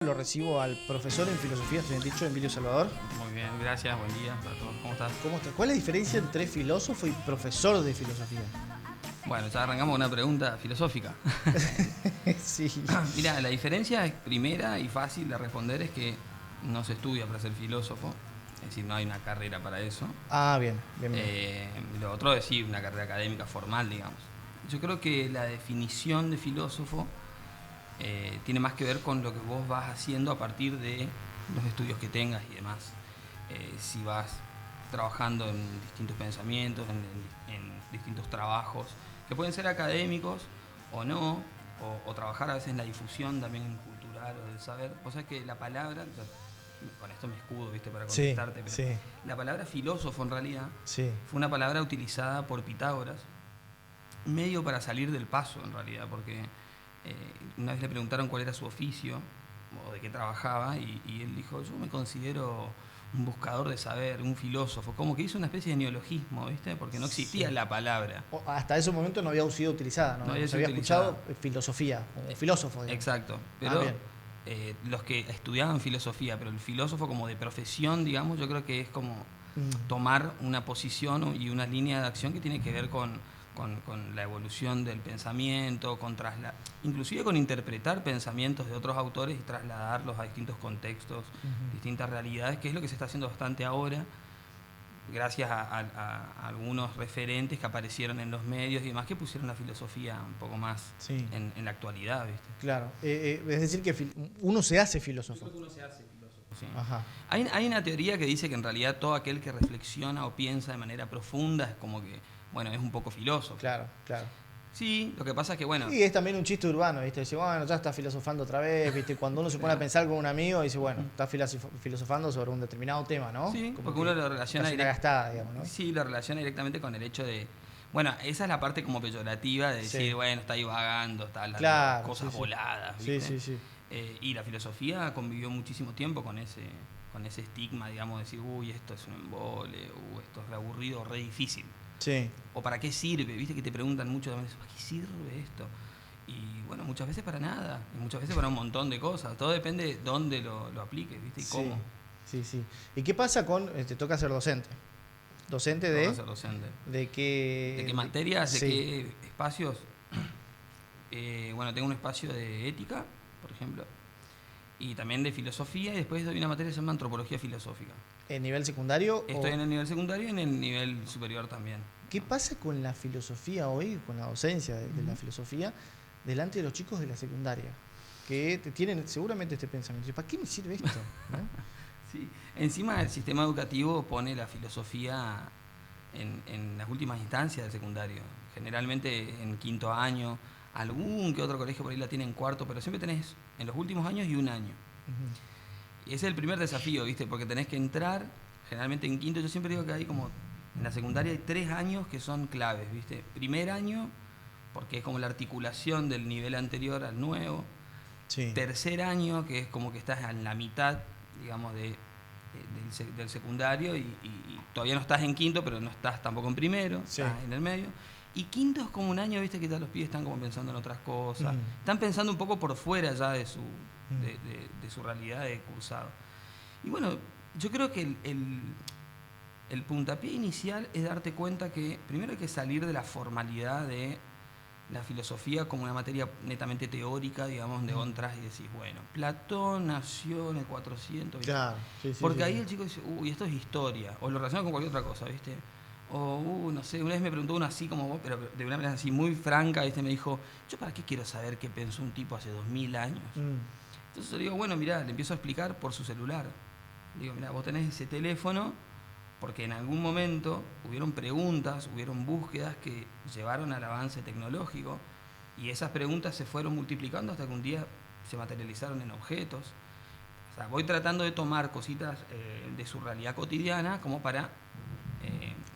Lo recibo al profesor en filosofía estudiantil Emilio Salvador. Muy bien, gracias, buen día para todos. ¿Cómo estás? ¿Cómo está? ¿Cuál es la diferencia entre filósofo y profesor de filosofía? Bueno, ya arrancamos una pregunta filosófica. Sí. Mira, la diferencia es primera y fácil de responder es que no se estudia para ser filósofo, es decir, no hay una carrera para eso. Ah, bien, bien, bien. Lo otro es sí, una carrera académica formal, digamos. Yo creo que la definición de filósofo tiene más que ver con lo que vos vas haciendo a partir de los estudios que tengas y demás. Si vas trabajando en distintos pensamientos, en distintos trabajos, que pueden ser académicos o no, o trabajar a veces en la difusión también cultural o del saber. O sea que la palabra, con esto me escudo, ¿viste? Para Sí, contestarte, pero sí, la palabra filósofo en realidad sí. fue una palabra utilizada por Pitágoras, medio para salir del paso en realidad, porque una vez le preguntaron cuál era su oficio o de qué trabajaba y él dijo, yo me considero un buscador de saber, un filósofo, como que hizo una especie de neologismo, ¿viste? Porque no existía Sí. la palabra. Hasta ese momento no había sido utilizada, ¿no? No había Se sido había utilizada. escuchado filosofía, como filósofo, digamos. Exacto, Ah, pero bien. los que estudiaban filosofía, pero el filósofo como de profesión, digamos, yo creo que es como Mm. tomar una posición y una línea de acción que tiene que ver con la evolución del pensamiento, inclusive con interpretar pensamientos de otros autores y trasladarlos a distintos contextos, Ujú. distintas realidades, que es lo que se está haciendo bastante ahora, gracias a algunos referentes que aparecieron en los medios y demás que pusieron la filosofía un poco más Sí, en la actualidad, ¿viste? claro. Es decir, que uno se hace Yo filósofo. creo que uno se hace filósofo. Sí. Ajá. Hay una teoría que dice que en realidad todo aquel que reflexiona o piensa de manera profunda es como que, bueno, es un poco filósofo. Claro, claro. Sí, lo que pasa es que, bueno, Y es también un chiste urbano, ¿viste? Dice, bueno, ya está filosofando otra vez, ¿viste? Cuando uno se pone a pensar con un amigo, dice, bueno, está filosofando sobre un determinado tema, ¿no? sí, Como porque que uno lo relaciona casi una gastada, digamos, ¿no? sí, lo relaciona directamente con el hecho de, bueno, esa es la parte como peyorativa de decir, Sí. bueno, está divagando, está hablando Claro, cosas sí, sí. voladas, Sí, ¿viste? sí, sí. Y la filosofía convivió muchísimo tiempo con ese estigma, digamos, de decir, uy, esto es un embole, esto es re aburrido, re difícil. Sí. ¿O para qué sirve? Viste que te preguntan mucho también, ¿para qué sirve esto? Y bueno, muchas veces para nada, y muchas veces para un montón de cosas. Todo depende de dónde lo apliques, ¿viste? Y Sí, cómo. sí, sí. ¿Y qué pasa con, te toca ser docente? ¿Docente Toca de? ser docente. ¿De qué? ¿De qué materias? ¿De Sí. qué espacios? Bueno, tengo un espacio de ética, por ejemplo, y también de filosofía, y después doy una materia que se llama antropología filosófica. ¿En nivel secundario? Estoy en el nivel secundario y en el nivel superior también. ¿Qué pasa con la filosofía hoy, con la docencia de la filosofía, delante de los chicos de la secundaria? Que tienen seguramente este pensamiento. ¿Para qué me sirve esto? ¿No? Sí. Encima el sistema educativo pone la filosofía en las últimas instancias del secundario. Generalmente en quinto año, algún que otro colegio por ahí la tiene en cuarto, pero siempre tenés en los últimos años y un año. Ujú. Y ese es el primer desafío, ¿viste? Porque tenés que entrar, generalmente en quinto, yo siempre digo que hay como, en la secundaria hay 3 años que son claves, ¿viste? Primer año, porque es como la articulación del nivel anterior al nuevo. Sí. Tercer año, que es como que estás en la mitad, digamos, del secundario y todavía no estás en quinto, pero no estás tampoco en primero, Sí. estás en el medio. Y quinto es como un año, viste, que ya los pibes están como pensando en otras cosas, Mm. están pensando un poco por fuera ya de su, Mm. de su realidad de cursado. Y bueno, yo creo que el puntapié inicial es darte cuenta que primero hay que salir de la formalidad de la filosofía como una materia netamente teórica, digamos, donde vos entras y decís, bueno, Platón nació en el 400. Claro. Sí, sí, Porque sí, ahí sí. el chico dice, uy, esto es historia, o lo relaciona con cualquier otra cosa, ¿viste? O, no sé, una vez me preguntó uno así como vos, pero de una manera así muy franca, ¿viste? Me dijo, ¿yo para qué quiero saber qué pensó un tipo hace 2000 años? Mm. Entonces yo le digo, bueno, mirá, le empiezo a explicar por su celular. Le digo, mirá, vos tenés ese teléfono porque en algún momento hubieron preguntas, hubieron búsquedas que llevaron al avance tecnológico y esas preguntas se fueron multiplicando hasta que un día se materializaron en objetos. O sea, voy tratando de tomar cositas de su realidad cotidiana como para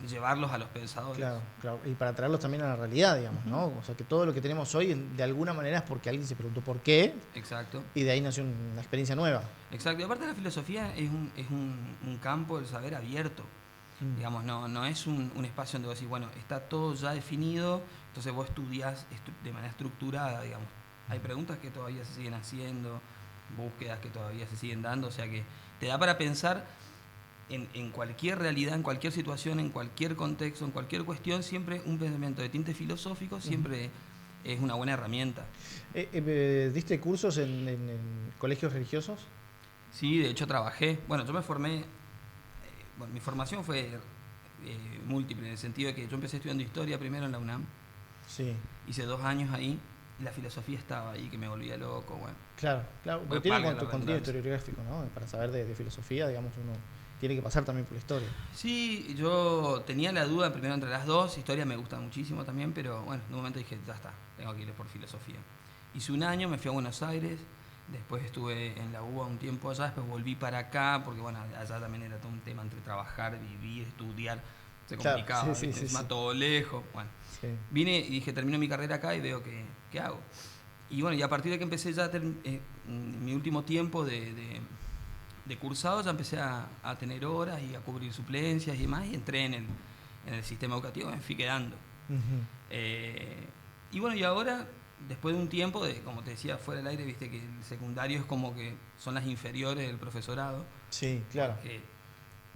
llevarlos a los pensadores. Claro, claro. Y para traerlos también a la realidad, digamos, ¿no? O sea, que todo lo que tenemos hoy, de alguna manera, es porque alguien se preguntó por qué, Exacto. y de ahí nació una experiencia nueva. Exacto. Y aparte la filosofía es un campo del saber abierto. Mm. Digamos, no es un espacio donde vos decís, bueno, está todo ya definido, entonces vos estudiás de manera estructurada, digamos. Hay preguntas que todavía se siguen haciendo, búsquedas que todavía se siguen dando, o sea que te da para pensar en cualquier realidad, en cualquier situación, en cualquier contexto, en cualquier cuestión, siempre un pensamiento de tinte filosófico siempre es una buena herramienta. ¿Diste cursos en colegios religiosos? Sí, de hecho trabajé. Bueno, yo me formé, bueno, mi formación fue múltiple, en el sentido de que yo empecé estudiando historia primero en la UNAM, Sí. hice 2 años ahí, y la filosofía estaba ahí, que me volvía loco, bueno. Claro, claro. Pues Porque tiene valga la contenido redundancia. historiográfico, ¿no? Para saber de filosofía, digamos, uno tiene que pasar también por la historia. Sí, yo tenía la duda primero entre las dos, historia me gusta muchísimo también, pero bueno, en un momento dije, ya está, tengo que ir por filosofía. Hice un año, me fui a Buenos Aires, después estuve en la UBA un tiempo allá, después volví para acá, porque bueno, allá también era todo un tema entre trabajar, vivir, estudiar, se Claro, complicaba, sí, ¿viste? sí, sí, Encima sí. todo lejos, bueno. Sí. Vine y dije, termino mi carrera acá y veo qué hago. Y bueno, y a partir de que empecé ya mi último tiempo de cursado, ya empecé a tener horas y a cubrir suplencias y demás, y entré en el sistema educativo, me fui quedando. Ujú. Y bueno, y ahora, después de un tiempo, como te decía, fuera del aire, viste que el secundario es como que son las inferiores del profesorado, Sí, claro. porque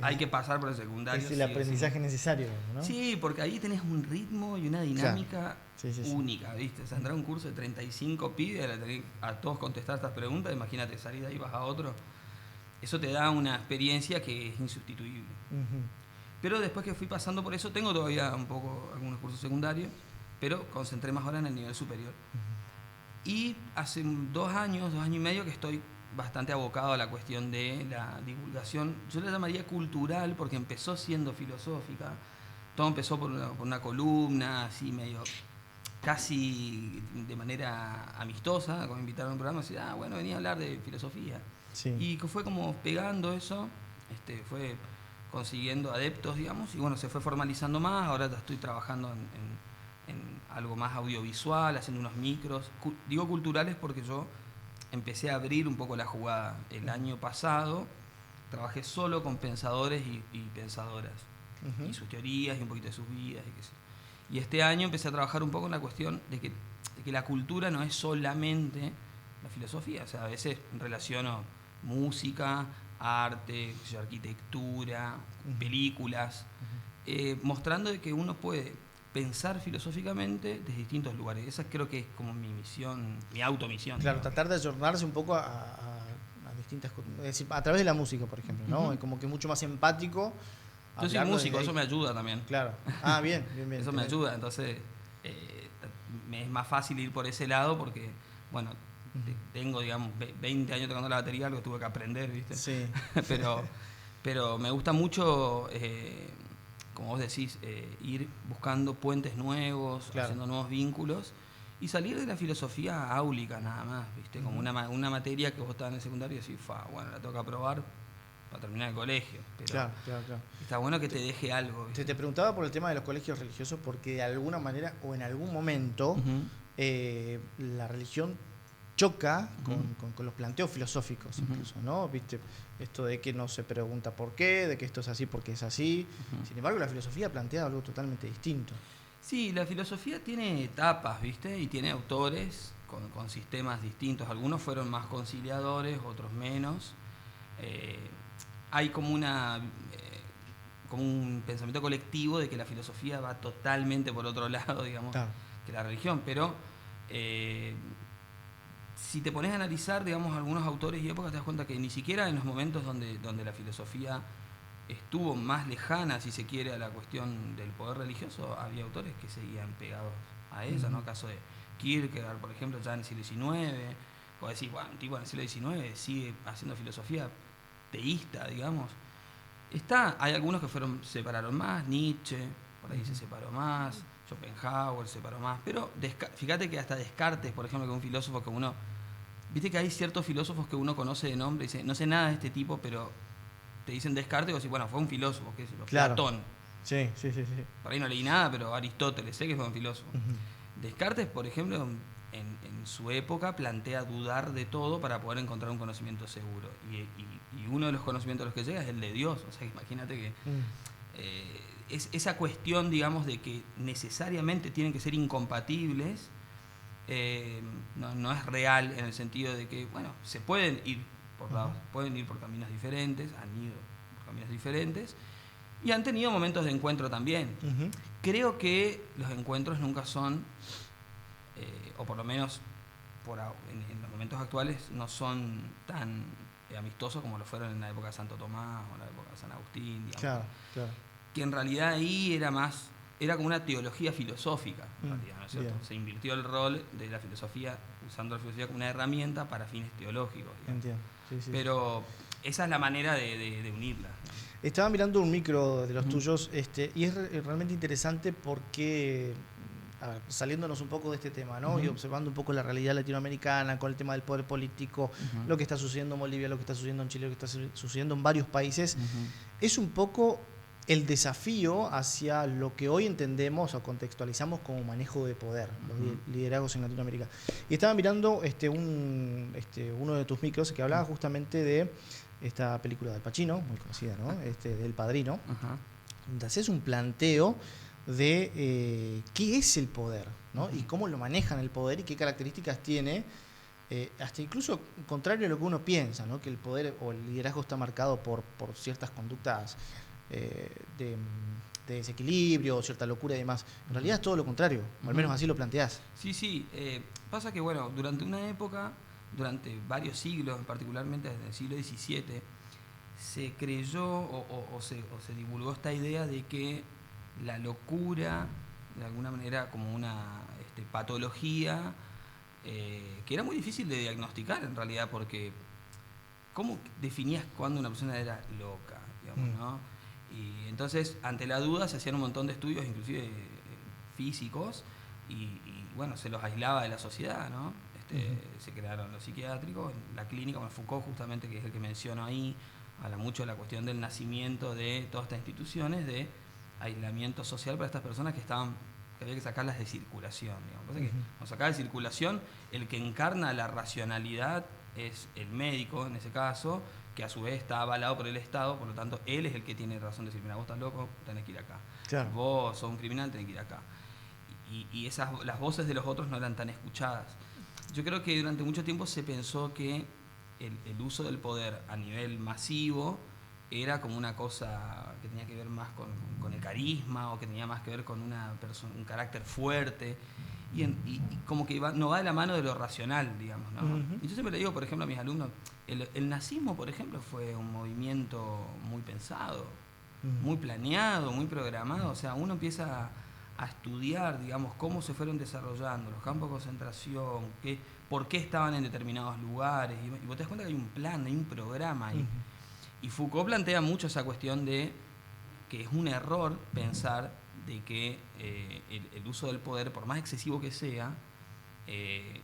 hay que pasar por el secundario. Es el sí o sí. aprendizaje necesario, ¿no? Sí, porque ahí tenés un ritmo y una Claro. dinámica Sí, sí, sí. única, ¿viste? O sea, entrar a un curso de 35 pibes, a todos contestar estas preguntas, imagínate, salir de ahí, vas a otro. Eso te da una experiencia que es insustituible. Ujú. Pero después que fui pasando por eso, tengo todavía un poco algunos cursos secundarios, pero concentré más ahora en el nivel superior. Y hace 2 años, 2 años y medio que estoy bastante abocado a la cuestión de la divulgación. Yo la llamaría cultural porque empezó siendo filosófica. Todo empezó por una columna, así medio casi de manera amistosa, como me invitaron a un programa, y decía, bueno, venía a hablar de filosofía. Sí. Y que fue como pegando eso, fue consiguiendo adeptos, digamos, y bueno, se fue formalizando más. Ahora ya estoy trabajando en algo más audiovisual, haciendo unos micros. Digo culturales porque yo empecé a abrir un poco la jugada. El año pasado trabajé solo con pensadores y pensadoras, Ujú. y sus teorías y un poquito de sus vidas. Y, qué sé. Y este año empecé a trabajar un poco en la cuestión de que la cultura no es solamente la filosofía. O sea, a veces relaciono música, arte, qué sé yo, arquitectura, películas, mostrando de que uno puede pensar filosóficamente desde distintos lugares. Esa creo que es como mi misión, mi automisión. Claro, Digamos. tratar de ayornarse un poco a distintas cosas. Es decir, a través de la música, por ejemplo, ¿no? Es como que mucho más empático. Yo soy hablarlo músico, desde eso ahí. me ayuda también. Claro. Ah, bien, bien, bien. Eso me ayuda, entonces me es más fácil ir por ese lado porque, bueno, tengo, digamos, 20 años tocando la batería, algo tuve que aprender, ¿viste? Sí. pero me gusta mucho, como vos decís, ir buscando puentes nuevos, Claro. haciendo nuevos vínculos y salir de la filosofía áulica nada más, ¿viste? Como una materia que vos estabas en el secundario y decís, bueno, la tengo que aprobar para terminar el colegio. Pero Claro, claro, claro. está bueno que te deje algo, ¿viste? Te preguntaba por el tema de los colegios religiosos porque de alguna manera o en algún momento la religión choca con los planteos filosóficos incluso, ¿no? ¿Viste? Esto de que no se pregunta por qué, de que esto es así porque es así. Sin embargo, la filosofía plantea algo totalmente distinto. Sí, la filosofía tiene etapas, ¿viste? Y tiene autores con sistemas distintos. Algunos fueron más conciliadores, otros menos. Hay como como un pensamiento colectivo de que la filosofía va totalmente por otro lado, digamos, Claro. que la religión. Pero si te pones a analizar, digamos, algunos autores y épocas, te das cuenta que ni siquiera en los momentos donde la filosofía estuvo más lejana, si se quiere, a la cuestión del poder religioso, había autores que seguían pegados a ella, ¿no? Caso de Kierkegaard, por ejemplo, ya en el siglo XIX, o decir, bueno, un tipo en el siglo XIX sigue haciendo filosofía teísta, digamos. Hay algunos que separaron más, Nietzsche, por ahí se separó más, Schopenhauer se separó más, pero fíjate que hasta Descartes, por ejemplo, que es un filósofo que uno, viste que hay ciertos filósofos que uno conoce de nombre y dice, no sé nada de este tipo, pero te dicen Descartes y vos decís, bueno, fue un filósofo, qué sé yo, Claro. Platón. Sí, sí, sí, sí. Por ahí no leí nada, pero Aristóteles, sé que fue un filósofo. Descartes, por ejemplo, en su época plantea dudar de todo para poder encontrar un conocimiento seguro. Y uno de los conocimientos a los que llega es el de Dios. O sea, imagínate que es esa cuestión, digamos, de que necesariamente tienen que ser incompatibles, no es real en el sentido de que, bueno, se pueden ir por lados, pueden ir por caminos diferentes, han ido por caminos diferentes y han tenido momentos de encuentro también. Creo que los encuentros nunca son, o por lo menos en los momentos actuales, no son tan amistosos como lo fueron en la época de Santo Tomás o en la época de San Agustín, digamos. Claro, claro. Que en realidad ahí era como una teología filosófica, en realidad, ¿no es cierto? Bien. Se invirtió el rol de la filosofía, usando la filosofía como una herramienta para fines teológicos, digamos. Entiendo. Sí. Pero esa es la manera de unirla. Estaba mirando un micro de los tuyos y es realmente interesante porque, a ver, saliéndonos un poco de este tema, ¿no? Y observando un poco la realidad latinoamericana con el tema del poder político, lo que está sucediendo en Bolivia, lo que está sucediendo en Chile, lo que está sucediendo en varios países, es un poco el desafío hacia lo que hoy entendemos o contextualizamos como manejo de poder, los liderazgos en Latinoamérica. Y estaba mirando uno de tus micros que hablaba justamente de esta película de Al Pacino, muy conocida, ¿no? Del Padrino, donde haces un planteo de qué es el poder, ¿no? Y cómo lo manejan el poder y qué características tiene, hasta incluso contrario a lo que uno piensa, ¿no? Que el poder o el liderazgo está marcado por ciertas conductas de desequilibrio, cierta locura y demás. En realidad es todo lo contrario, o al menos así lo planteás. Sí. Pasa que, bueno, durante una época, durante varios siglos, particularmente desde el siglo XVII, se creyó o se divulgó esta idea de que la locura, de alguna manera, como una patología, que era muy difícil de diagnosticar en realidad, porque ¿cómo definías cuándo una persona era loca, digamos, ¿no? Y entonces, ante la duda, se hacían un montón de estudios, inclusive físicos, y bueno, se los aislaba de la sociedad, ¿no? Se crearon los psiquiátricos, la clínica, bueno, Foucault justamente, que es el que menciono ahí, habla mucho de la cuestión del nacimiento de todas estas instituciones de aislamiento social para estas personas que había que sacarlas de circulación, digamos. Pasa que cuando sacaba de circulación, el que encarna la racionalidad es el médico, en ese caso, que a su vez está avalado por el Estado, por lo tanto, él es el que tiene razón de decir, mira, vos estás loco, tenés que ir acá. Claro. Vos sos un criminal, tenés que ir acá. Y las voces de los otros no eran tan escuchadas. Yo creo que durante mucho tiempo se pensó que el uso del poder a nivel masivo era como una cosa que tenía que ver más con el carisma, o que tenía más que ver con un carácter fuerte, y como que no va de la mano de lo racional, digamos, ¿no? Y yo siempre le digo, por ejemplo, a mis alumnos, el nazismo, por ejemplo, fue un movimiento muy pensado, muy planeado, muy programado. O sea, uno empieza a estudiar, digamos, cómo se fueron desarrollando los campos de concentración, por qué estaban en determinados lugares, y vos te das cuenta que hay un plan, hay un programa ahí. Y Foucault plantea mucho esa cuestión de que es un error pensar de que el uso del poder, por más excesivo que sea,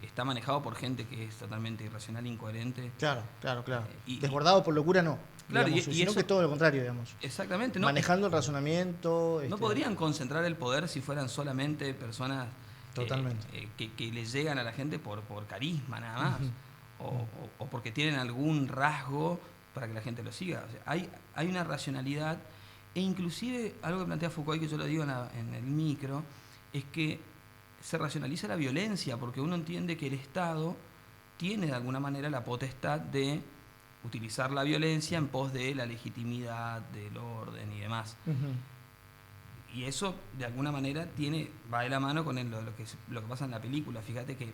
está manejado por gente que es totalmente irracional, incoherente. Claro. Desbordado por locura no. Claro, digamos, sino eso, que todo lo contrario, digamos. Exactamente. Manejando el razonamiento. No podrían concentrar el poder si fueran solamente personas que les llegan a la gente por carisma nada más, o porque tienen algún rasgo para que la gente lo siga. O sea, hay una racionalidad, e inclusive algo que plantea Foucault, y que yo lo digo en el micro, es que se racionaliza la violencia, porque uno entiende que el Estado tiene de alguna manera la potestad de utilizar la violencia en pos de la legitimidad, del orden y demás. Y eso, de alguna manera, va de la mano con lo que pasa en la película. Fíjate que,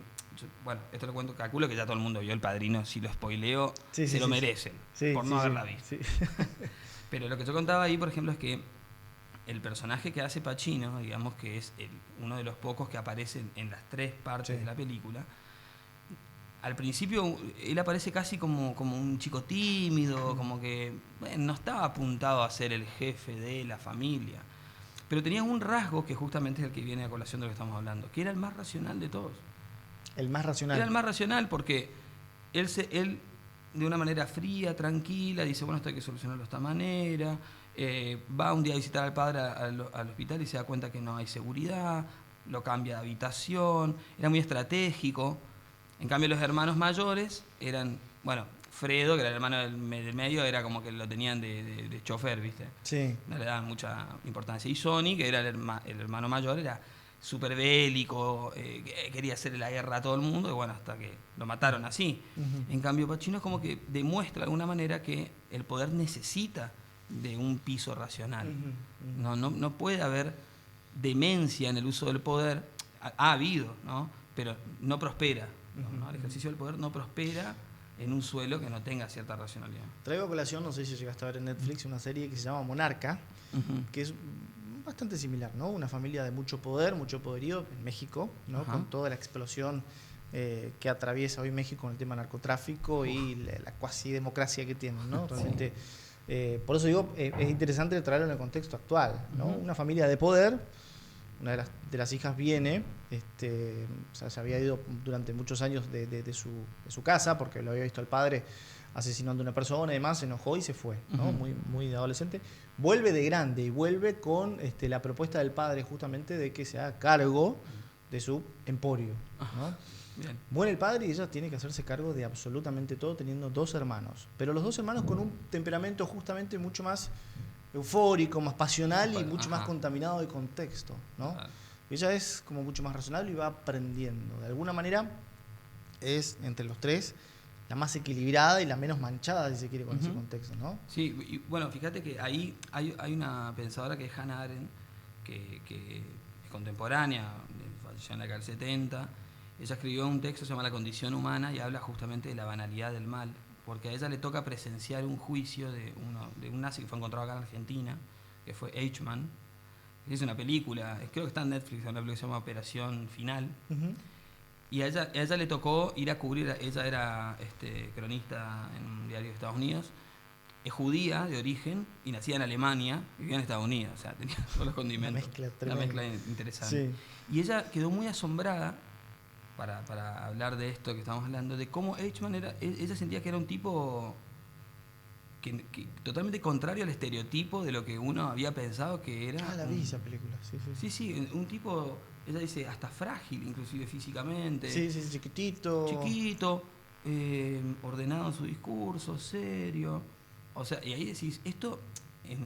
esto lo cuento, calculo que ya todo el mundo vio El Padrino. Si lo spoileo, se lo merecen, por no haberla visto. Sí. Pero lo que yo contaba ahí, por ejemplo, es que el personaje que hace Pacino, digamos que es uno de los pocos que aparecen en las tres partes de la película, al principio él aparece casi como un chico tímido, como que no estaba apuntado a ser el jefe de la familia. Pero tenía un rasgo que justamente es el que viene a colación de lo que estamos hablando, que era el más racional de todos. El más racional. Era el más racional porque él de una manera fría, tranquila, dice, bueno, esto hay que solucionarlo de esta manera. Va un día a visitar al padre al hospital y se da cuenta que no hay seguridad, lo cambia de habitación, era muy estratégico. En cambio, los hermanos mayores eran, Fredo, que era el hermano del medio, era como que lo tenían de chofer, ¿viste? Sí. No le daban mucha importancia. Y Sonny, que era el hermano mayor, era súper bélico, quería hacerle la guerra a todo el mundo, y bueno, hasta que lo mataron así. En cambio, Pacino es como que demuestra de alguna manera que el poder necesita de un piso racional. No puede haber demencia en el uso del poder. Ha habido, ¿no? Pero no prospera. ¿No? El ejercicio del poder no prospera en un suelo que no tenga cierta racionalidad. Traigo a colación, no sé si llegaste a ver en Netflix, una serie que se llama Monarca, que es bastante similar, ¿no? Una familia de mucho poder, mucho poderío en México, ¿no? Con toda la explosión que atraviesa hoy México con el tema narcotráfico y la cuasi democracia que tienen, ¿no? Realmente, por eso digo, es interesante traerlo en el contexto actual, ¿no? Una familia de poder, una de las hijas viene, o sea, se había ido durante muchos años de su casa porque lo había visto al padre asesinando a una persona y demás, se enojó y se fue, ¿no? Muy de adolescente. Vuelve de grande y vuelve con la propuesta del padre justamente de que se haga cargo de su emporio, ¿no? Bien. Muere el padre y ella tiene que hacerse cargo de absolutamente todo teniendo 2 hermanos, pero los 2 hermanos con un temperamento justamente mucho más eufórico, más pasional y mucho más contaminado de contexto, ¿no? Ella es como mucho más razonable y va aprendiendo. De alguna manera es, entre los 3, la más equilibrada y la menos manchada, si se quiere, con ese contexto, ¿no? Sí, y bueno, fíjate que ahí hay una pensadora que es Hannah Arendt, que es contemporánea, falleció en la década del 70. Ella escribió un texto que se llama La condición humana y habla justamente de la banalidad del mal, porque a ella le toca presenciar un juicio de un nazi que fue encontrado acá en Argentina, que fue Eichmann. Es una película, creo que está en Netflix, una película que se llama Operación Final. Y a ella le tocó ir a cubrir, ella era cronista en un diario de Estados Unidos, es judía de origen y nacida en Alemania y vivía en Estados Unidos, o sea, tenía todos los condimentos. Una mezcla interesante. Sí. Y ella quedó muy asombrada, para hablar de esto que estamos hablando, de cómo Eichmann ella sentía que era un tipo que totalmente contrario al estereotipo de lo que uno había pensado que era. La vi esa película, sí. Sí, un tipo, ella dice, hasta frágil, inclusive físicamente. Sí, chiquitito, ordenado en su discurso, serio. O sea, y ahí decís, esto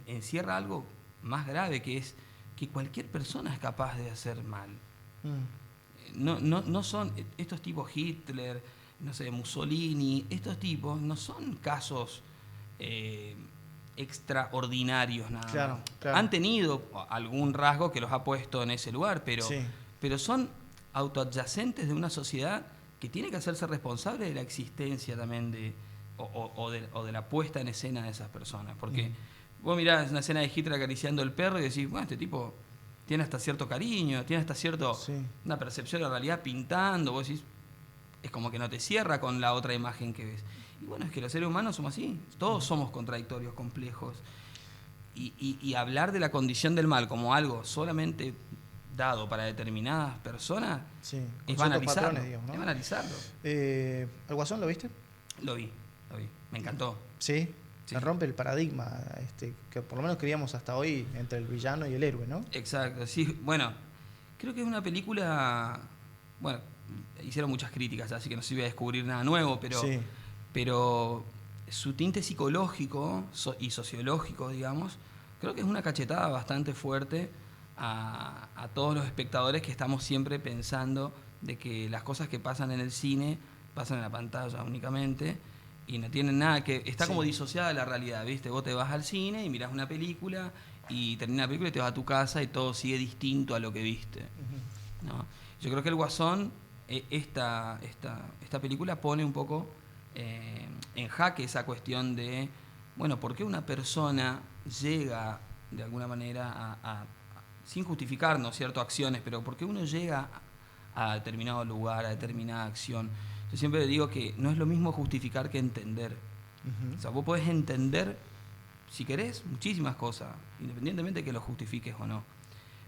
encierra algo más grave, que es que cualquier persona es capaz de hacer mal. No son estos tipos Hitler, no sé, Mussolini, estos tipos no son casos extraordinarios nada. Claro. Han tenido algún rasgo que los ha puesto en ese lugar, pero son autoadyacentes de una sociedad que tiene que hacerse responsable de la existencia también o de la puesta en escena de esas personas. Porque vos mirás una escena de Hitler acariciando el perro y decís, bueno, este tipo tiene hasta cierto cariño, tiene hasta una percepción de la realidad pintando, vos decís, es como que no te cierra con la otra imagen que ves. Y bueno, es que los seres humanos somos así, todos somos contradictorios, complejos. Y hablar de la condición del mal como algo solamente dado para determinadas personas es banalizarlo. Digamos, ¿no? Es banalizarlo. ¿El Guasón lo viste? Lo vi, me encantó. Sí. Se rompe el paradigma que por lo menos creíamos hasta hoy entre el villano y el héroe, ¿no? Exacto, sí. Bueno, creo que es una película. Bueno, hicieron muchas críticas, así que no se iba a descubrir nada nuevo, pero su tinte psicológico y sociológico, digamos, creo que es una cachetada bastante fuerte a todos los espectadores que estamos siempre pensando de que las cosas que pasan en el cine pasan en la pantalla únicamente. Y no tienen nada que... Está como disociada de la realidad, ¿viste? Vos te vas al cine y mirás una película y termina la película y te vas a tu casa y todo sigue distinto a lo que viste. ¿No? Yo creo que El Guasón, esta película pone un poco en jaque esa cuestión de, bueno, ¿por qué una persona llega de alguna manera sin justificar, ¿no cierto?, acciones, pero por qué uno llega a determinado lugar, a determinada acción? Yo siempre digo que no es lo mismo justificar que entender. O sea, vos podés entender, si querés, muchísimas cosas, independientemente de que lo justifiques o no.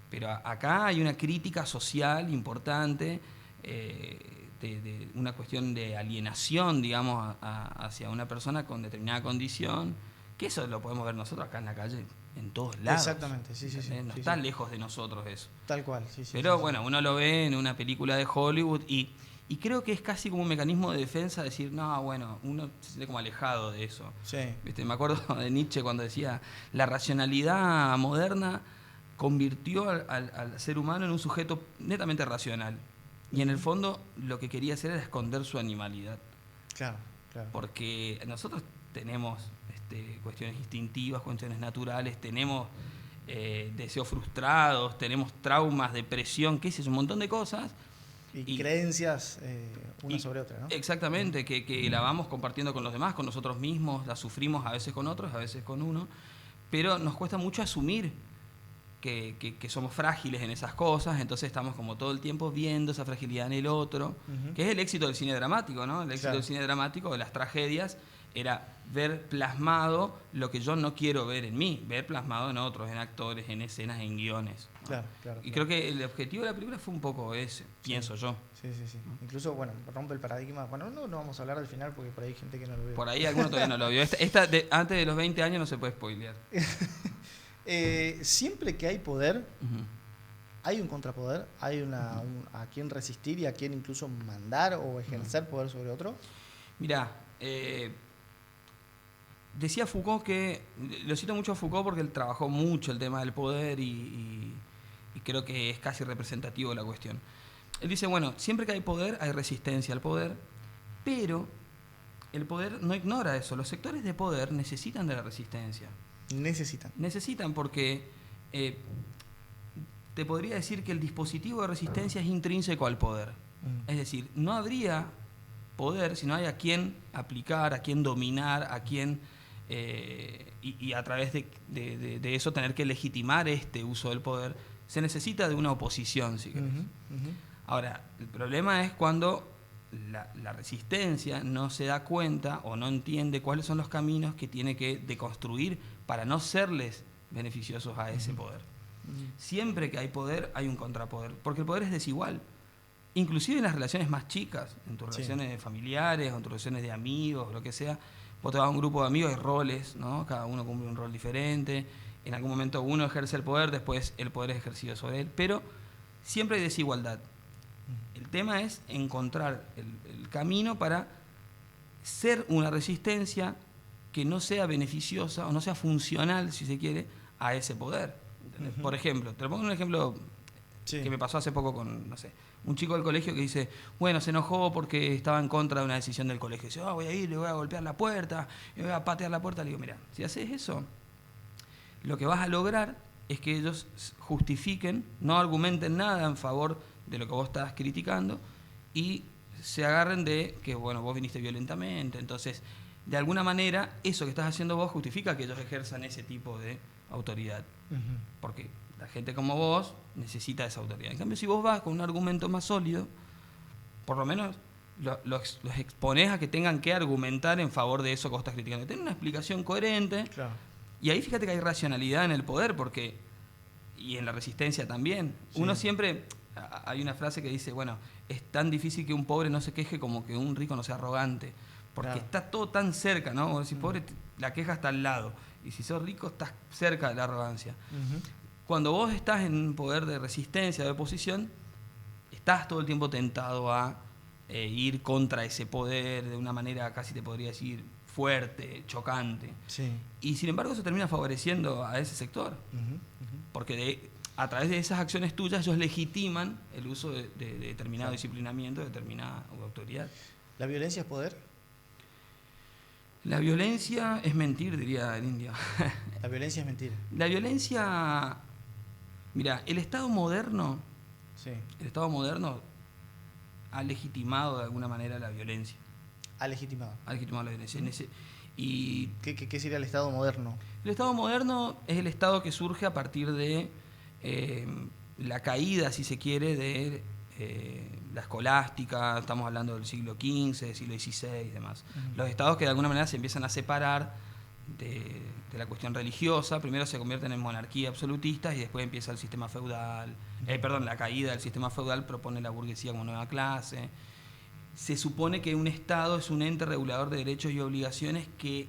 Pero acá hay una crítica social importante, de una cuestión de alienación, digamos, hacia una persona con determinada condición, que eso lo podemos ver nosotros acá en la calle, en todos lados. Exactamente, sí. No está lejos de nosotros eso. Tal cual, sí. Pero bueno, uno lo ve en una película de Hollywood y creo que es casi como un mecanismo de defensa, decir, no, bueno, uno se siente como alejado de eso. Sí. ¿Viste? Me acuerdo de Nietzsche cuando decía, la racionalidad moderna convirtió al ser humano en un sujeto netamente racional. Y en el fondo lo que quería hacer era esconder su animalidad. Claro, claro. Porque nosotros tenemos cuestiones instintivas, cuestiones naturales, tenemos deseos frustrados, tenemos traumas, depresión, qué sé yo, un montón de cosas. Y creencias una sobre otra, ¿no? Exactamente, que la vamos compartiendo con los demás, con nosotros mismos, la sufrimos a veces con otros, a veces con uno, pero nos cuesta mucho asumir que somos frágiles en esas cosas, entonces estamos como todo el tiempo viendo esa fragilidad en el otro, que es el éxito del cine dramático, ¿no? El éxito del cine dramático, de las tragedias, era ver plasmado lo que yo no quiero ver en mí, ver plasmado en otros, en actores, en escenas, en guiones, ¿no? Claro. Creo que el objetivo de la película fue un poco ese, pienso yo. Sí. Incluso, bueno, rompe el paradigma. Bueno, no vamos a hablar del final porque por ahí hay gente que no lo vio. Por ahí alguno todavía no lo vio. Antes de los 20 años no se puede spoilear. Siempre que hay poder, hay un contrapoder, hay a quien resistir y a quien incluso mandar o ejercer poder sobre otro. Mirá, decía Foucault lo cito mucho a Foucault porque él trabajó mucho el tema del poder y creo que es casi representativo de la cuestión. Él dice, bueno, siempre que hay poder hay resistencia al poder, pero el poder no ignora eso. Los sectores de poder necesitan de la resistencia. Necesitan porque te podría decir que el dispositivo de resistencia es intrínseco al poder. Es decir, no habría poder si no hay a quién aplicar, a quién dominar, a quién y a través de eso tener que legitimar este uso del poder. Se necesita de una oposición, si querés. Ahora, el problema es cuando la resistencia no se da cuenta o no entiende cuáles son los caminos que tiene que deconstruir para no serles beneficiosos a ese poder. Siempre que hay poder, hay un contrapoder, porque el poder es desigual. Inclusive en las relaciones más chicas, en tus relaciones familiares, o en tus relaciones de amigos, lo que sea, vos te vas a un grupo de amigos, hay roles, ¿no? Cada uno cumple un rol diferente. En algún momento uno ejerce el poder, después el poder es ejercido sobre él, pero siempre hay desigualdad. El tema es encontrar el camino para ser una resistencia que no sea beneficiosa o no sea funcional, si se quiere, a ese poder. Por ejemplo, te pongo un ejemplo que me pasó hace poco con, no sé, un chico del colegio que dice, bueno, se enojó porque estaba en contra de una decisión del colegio. Dice, voy a ir, le voy a golpear la puerta, le voy a patear la puerta. Le digo, mira, si haces eso, lo que vas a lograr es que ellos justifiquen, no argumenten nada en favor de lo que vos estás criticando y se agarren de que, bueno, vos viniste violentamente. Entonces, de alguna manera, eso que estás haciendo vos justifica que ellos ejerzan ese tipo de autoridad. Porque la gente como vos necesita esa autoridad. En cambio, si vos vas con un argumento más sólido, por lo menos los exponés a que tengan que argumentar en favor de eso que vos estás criticando. Tener una explicación coherente. Claro. Y ahí fíjate que hay racionalidad en el poder, y en la resistencia también. Uno siempre... Hay una frase que dice, bueno, es tan difícil que un pobre no se queje como que un rico no sea arrogante. Porque está todo tan cerca, ¿no? Si pobre, la queja está al lado. Y si sos rico, estás cerca de la arrogancia. Cuando vos estás en un poder de resistencia, de oposición, estás todo el tiempo tentado a ir contra ese poder de una manera, casi te podría decir, fuerte, chocante. Y sin embargo, eso termina favoreciendo a ese sector. Porque a través de esas acciones tuyas, ellos legitiman el uso de determinado disciplinamiento, de determinada autoridad. ¿La violencia es poder? La violencia es mentir, diría el indio. La violencia es mentir. La violencia... Mira, el Estado moderno ha legitimado de alguna manera la violencia. Ha legitimado la violencia. Y ¿Qué sería el Estado moderno? El Estado moderno es el Estado que surge a partir de la caída, si se quiere, de la escolástica. Estamos hablando del siglo XV, siglo XVI y demás. Los estados que de alguna manera se empiezan a separar de la cuestión religiosa. Primero se convierten en monarquía absolutistas y después empieza el sistema feudal. La caída del sistema feudal propone la burguesía como nueva clase. Se supone que un Estado es un ente regulador de derechos y obligaciones que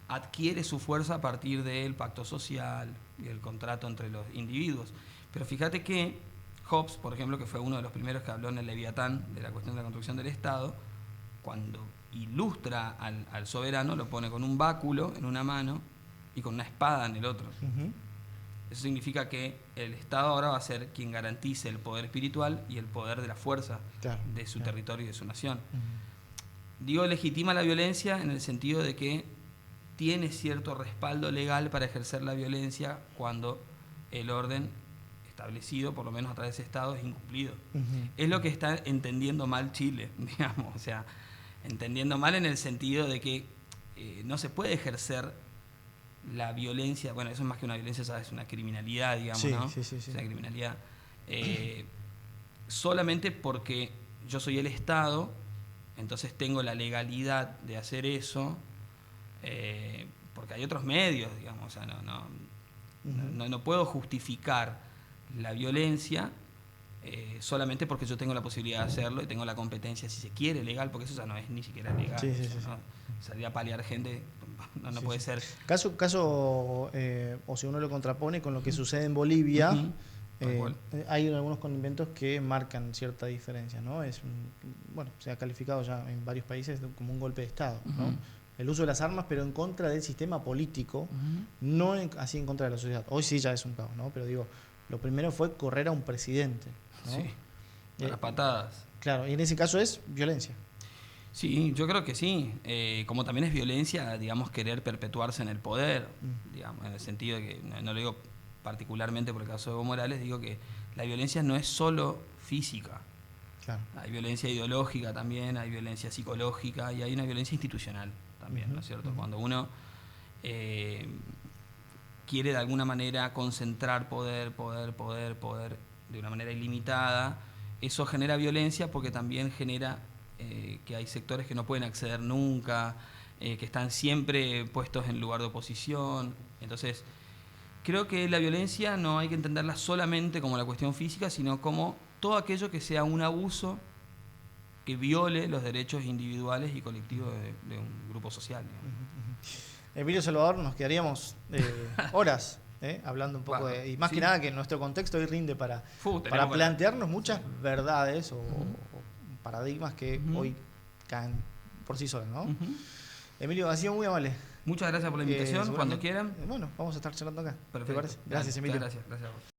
adquiere su fuerza a partir del pacto social y el contrato entre los individuos. Pero fíjate que Hobbes, por ejemplo, que fue uno de los primeros que habló en el Leviatán de la cuestión de la construcción del Estado, cuando ilustra al soberano, lo pone con un báculo en una mano y con una espada en el otro. Eso significa que el Estado ahora va a ser quien garantice el poder espiritual y el poder de la fuerza de su territorio y de su nación. Digo, legitima la violencia en el sentido de que tiene cierto respaldo legal para ejercer la violencia cuando el orden establecido, por lo menos a través de ese Estado, es incumplido. Es lo que está entendiendo mal Chile, digamos, o sea, entendiendo mal en el sentido de que no se puede ejercer la violencia, bueno, eso es más que una violencia, ¿sabes? Es una criminalidad, digamos, ¿no? Sí. Es una criminalidad. Solamente porque yo soy el Estado, entonces tengo la legalidad de hacer eso, porque hay otros medios, digamos, o sea, no puedo justificar la violencia solamente porque yo tengo la posibilidad de hacerlo y tengo la competencia, si se quiere, legal, porque eso ya no es ni siquiera legal. ¿No? Salir a paliar gente no puede ser. Caso o si uno lo contrapone con lo que sucede en Bolivia, hay algunos conventos que marcan cierta diferencia, ¿no? Se ha calificado ya en varios países como un golpe de Estado, ¿no? El uso de las armas, pero en contra del sistema político, no así en contra de la sociedad. Hoy sí ya es un caos, ¿no? Pero digo, lo primero fue correr a un presidente, ¿no? Sí, a las patadas. Claro, y en ese caso es violencia. Sí, yo creo que sí. Como también es violencia, digamos, querer perpetuarse en el poder, digamos, en el sentido de que, no lo digo particularmente por el caso de Evo Morales, digo que la violencia no es solo física. Claro. Hay violencia ideológica también, hay violencia psicológica y hay una violencia institucional también, ¿no es cierto? Cuando uno quiere de alguna manera concentrar poder de una manera ilimitada, eso genera violencia porque también genera que hay sectores que no pueden acceder nunca, que están siempre puestos en lugar de oposición. Entonces, creo que la violencia no hay que entenderla solamente como la cuestión física, sino como todo aquello que sea un abuso que viole los derechos individuales y colectivos de un grupo social. Emilio Salvador, nos quedaríamos horas hablando un poco y más que nada que nuestro contexto hoy rinde para plantearnos muchas verdades o paradigmas que hoy caen por sí solos, ¿no? Emilio, ha sido muy amable. Muchas gracias por la invitación, cuando quieran. Bueno, vamos a estar charlando acá. Perfecto. ¿Te parece? Gracias, Emilio. Gracias a vos.